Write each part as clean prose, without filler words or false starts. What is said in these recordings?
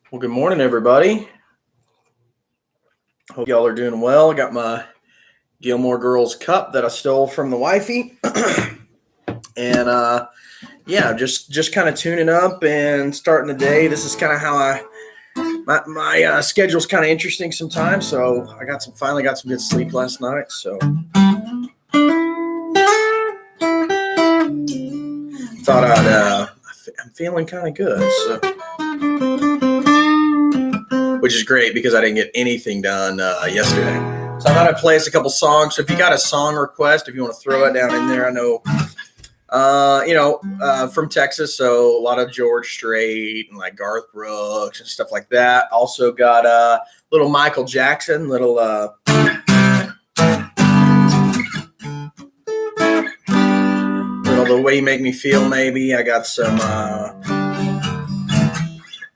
Well, good morning, everybody. Hope y'all are doing well. I got my Gilmore Girls cup that I stole from the wifey, and yeah, just kind of tuning up and starting the day. This is kind of how my schedule's kind of interesting sometimes. So I finally got some good sleep last night. So thought I'm feeling kind of good. So. Which is great because I didn't get anything done yesterday. So I thought I'd play us a couple songs. So if you got a song request, if you want to throw it down in there, I know, from Texas, so a lot of George Strait and like Garth Brooks and stuff like that. Also got little Michael Jackson, little The Way You Make Me Feel, maybe. I got some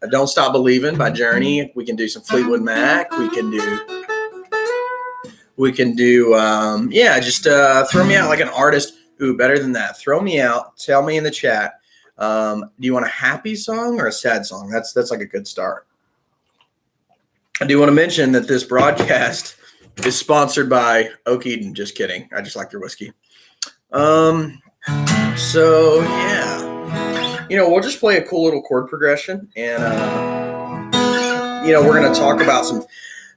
Don't Stop Believing by Journey. We can do some Fleetwood Mac. We can do just throw me out like an artist. Ooh, better than that. Throw me out. Tell me in the chat. Do you want a happy song or a sad song? That's like a good start. I do want to mention that this broadcast is sponsored by Oak Eden. Just kidding. I just like their whiskey. So yeah. We'll just play a cool little chord progression, and we're going to talk about some.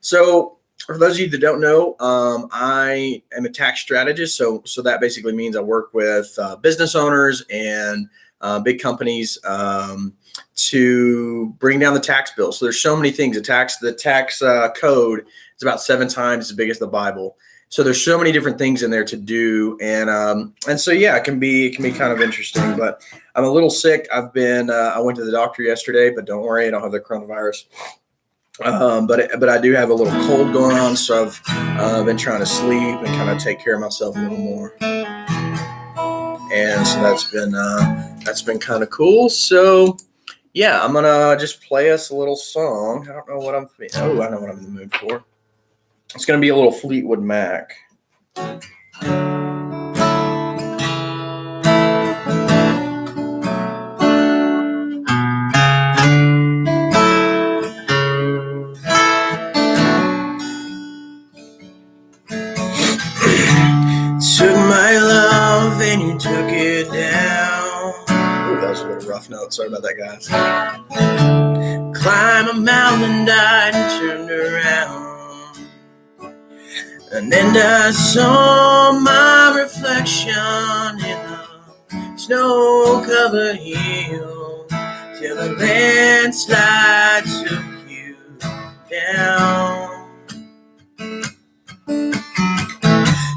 So, for those of you that don't know, I am a tax strategist. So that basically means I work with business owners and big companies to bring down the tax bill. So there's so many things. The tax code is about 7 times as big as the Bible. So there's so many different things in there to do, and so yeah, it can be kind of interesting. But I'm a little sick. I went to the doctor yesterday, but don't worry, I don't have the coronavirus. But I do have a little cold going on, so I've been trying to sleep and kind of take care of myself a little more, and so that's been kind of cool. So yeah, I'm gonna just play us a little song. I don't know what I'm. Oh, I know what I'm in the mood for. It's going to be a little Fleetwood Mac. Took my love and you took it down. Ooh, that was a little rough note. Sorry about that, guys. Climb a mountain, died and turned around. And then I saw my reflection in a snow-covered hill till the landslide took you down.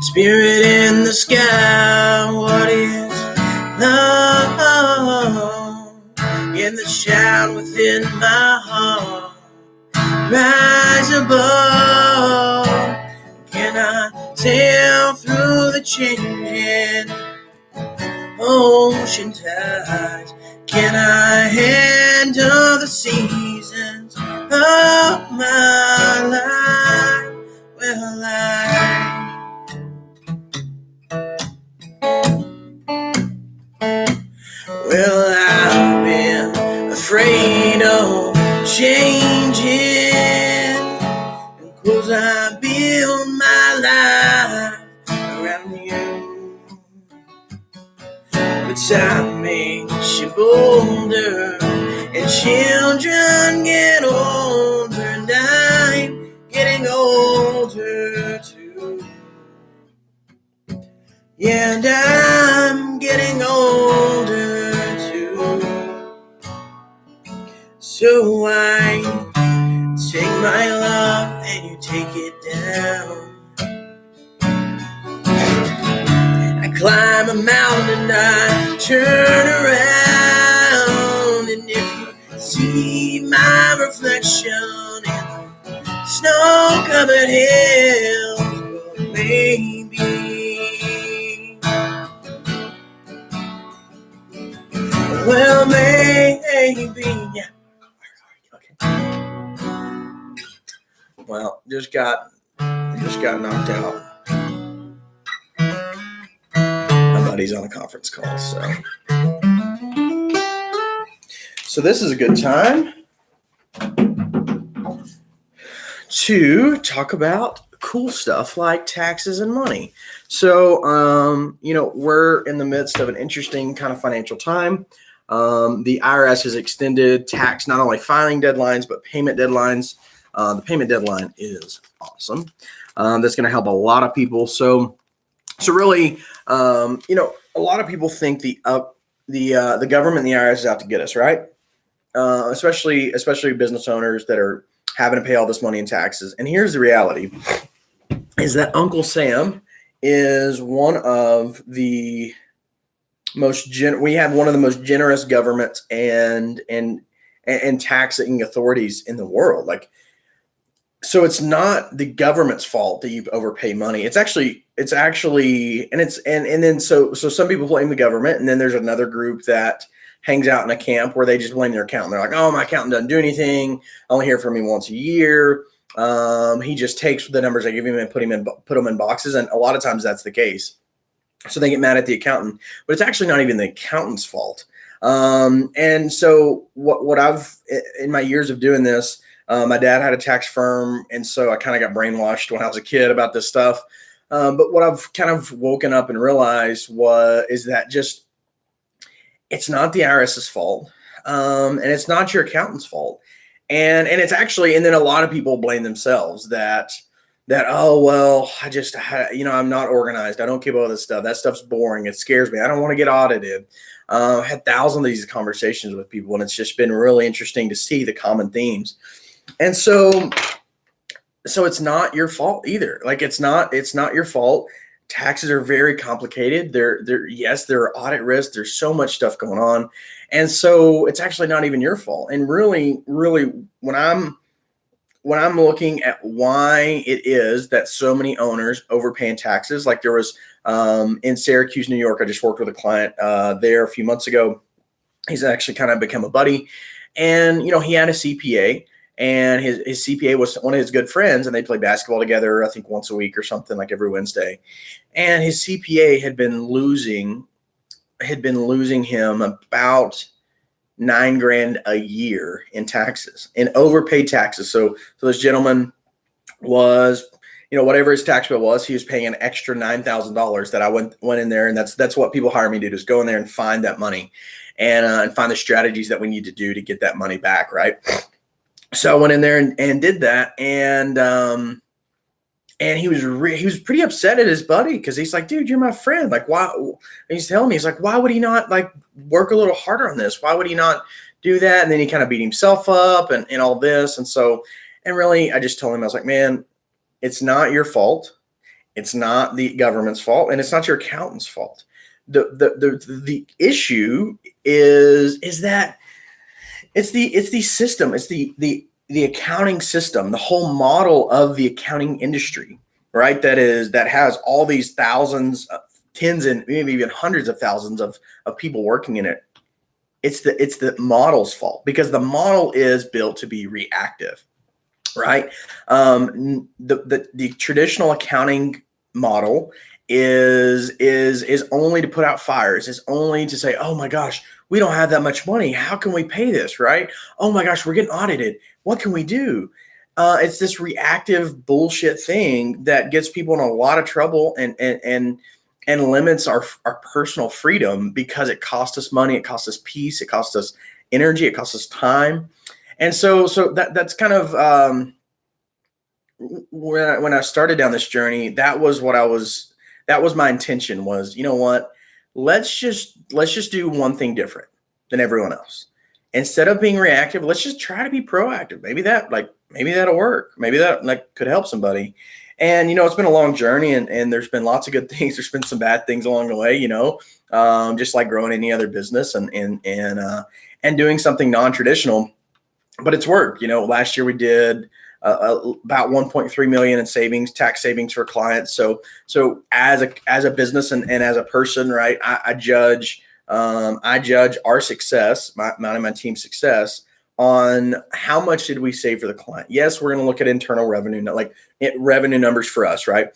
Spirit in the sky, what is love? In the shout within my heart, rise above. Can I sail through the changing ocean tides? Can I handle the seasons of my life? Well, I've been afraid of changing, 'cause I build my life around you. But time makes you bolder, and children get older, and I'm getting older too. Yeah, and I'm getting older too. So I take my love and you take it down. I climb a mountain and I turn around, and if you see my reflection in the snow-covered hills, well, maybe yeah. Well, just got knocked out. My buddy's on a conference call, so this is a good time. to talk about cool stuff like taxes and money. So, we're in the midst of an interesting kind of financial time. The IRS has extended tax, not only filing deadlines, but payment deadlines. The payment deadline is awesome. That's going to help a lot of people. So really, a lot of people think the government and the IRS is out to get us, right? Especially business owners that are having to pay all this money in taxes. And here's the reality: is that Uncle Sam is one of the we have one of the most generous governments and taxing authorities in the world. Like, so it's not the government's fault that you overpay money. It's actually, and then some people blame the government, and then there's another group that hangs out in a camp where they just blame their accountant. They're like, oh, my accountant doesn't do anything. I only hear from him once a year. He just takes the numbers I give him and put them in boxes. And a lot of times that's the case. So they get mad at the accountant, but it's actually not even the accountant's fault. And so what I've, in my years of doing this, my dad had a tax firm. And so I kind of got brainwashed when I was a kid about this stuff. But what I've kind of woken up and realized is that just, it's not the IRS's fault. And it's not your accountant's fault. And it's actually, and then a lot of people blame themselves that, oh, well, I'm not organized. I don't keep all this stuff. That stuff's boring. It scares me. I don't want to get audited. I had thousands of these conversations with people, and it's just been really interesting to see the common themes. And so it's not your fault either. Like, it's not your fault. Taxes are very complicated. There are audit risks. There's so much stuff going on. And so it's actually not even your fault. And really, really, when I'm looking at why it is that so many owners overpay in taxes, like there was in Syracuse, New York, I just worked with a client there a few months ago. He's actually kind of become a buddy. And, he had a CPA. And his CPA was one of his good friends, and they played basketball together, I think once a week or something, like every Wednesday. And his CPA had been losing him about $9,000 a year in taxes, in overpaid taxes. So this gentleman was, whatever his tax bill was, he was paying an extra $9,000 that I went in there, and that's what people hire me to do, is go in there and find that money, and find the strategies that we need to do to get that money back, right? So I went in there and did that, and he was pretty upset at his buddy, because he's like, dude, you're my friend. Like, why? And he's telling me, he's like, why would he not like work a little harder on this? Why would he not do that? And then he kind of beat himself up and all this. And really, I just told him, I was like, man, it's not your fault. It's not the government's fault, and it's not your accountant's fault. The issue is that it's the system. It's the accounting system, the whole model of the accounting industry, right? That has all these thousands, tens, and maybe even hundreds of thousands of people working in it. It's the model's fault, because the model is built to be reactive, right? The traditional accounting model is only to put out fires. Is only to say, oh my gosh, we don't have that much money. How can we pay this, right? Oh my gosh, we're getting audited. What can we do? It's this reactive bullshit thing that gets people in a lot of trouble and limits our personal freedom, because it costs us money, it costs us peace, it costs us energy, it costs us time. And so that's kind of when I started down this journey, that was my intention was, you know what? Let's just do one thing different than everyone else. Instead of being reactive, let's just try to be proactive. Maybe that'll work. Maybe that could help somebody. And, it's been a long journey, and there's been lots of good things. There's been some bad things along the way, just like growing any other business and doing something non-traditional, but it's worked. Last year we did about 1.3 million in tax savings for clients. So as a business and as a person, right, I judge our success, my team's success, on how much did we save for the client. Yes, we're going to look at internal revenue, revenue numbers for us, right?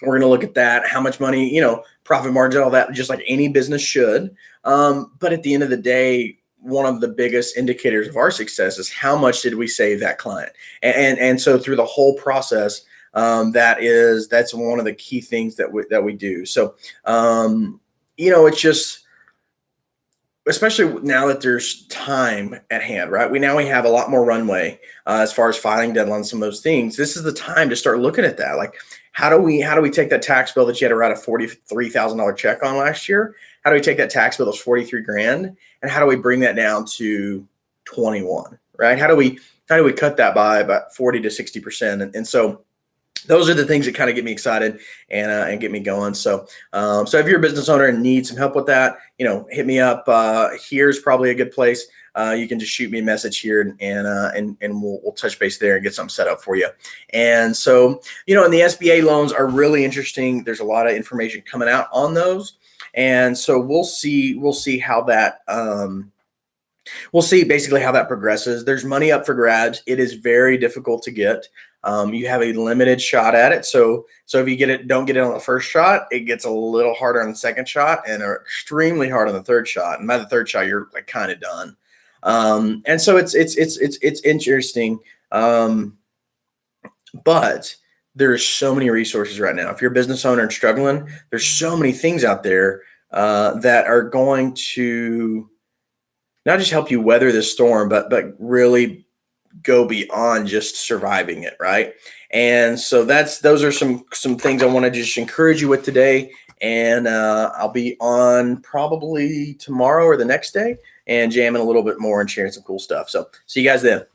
We're going to look at that, how much money, profit margin, all that, just like any business should. But at the end of the day, one of the biggest indicators of our success is how much did we save that client. And so through the whole process, that's one of the key things that we do. So, it's just, especially now that there's time at hand, right? We have a lot more runway as far as filing deadlines, some of those things. This is the time to start looking at that. Like, how do we take that tax bill that you had to write a $43,000 check on last year? How do we take that tax bill that's 43 grand, and how do we bring that down to 21, right? How do we cut that by about 40 to 60%? And so those are the things that kind of get me excited and get me going. So if you're a business owner and need some help with that, hit me up. Here's probably a good place. You can just shoot me a message here and we'll touch base there and get something set up for you. And so, and the SBA loans are really interesting. There's a lot of information coming out on those. And so we'll see how that, we'll see basically how that progresses. There's money up for grabs. It is very difficult to get. You have a limited shot at it. So if you don't get it on the first shot, it gets a little harder on the second shot and extremely hard on the third shot. And by the third shot, you're like kind of done. And so it's interesting. But there's so many resources right now. If you're a business owner and struggling, there's so many things out there that are going to not just help you weather this storm, but really go beyond just surviving it, right? And so those are some things I want to just encourage you with today. And I'll be on probably tomorrow or the next day and jamming a little bit more and sharing some cool stuff. So see you guys then.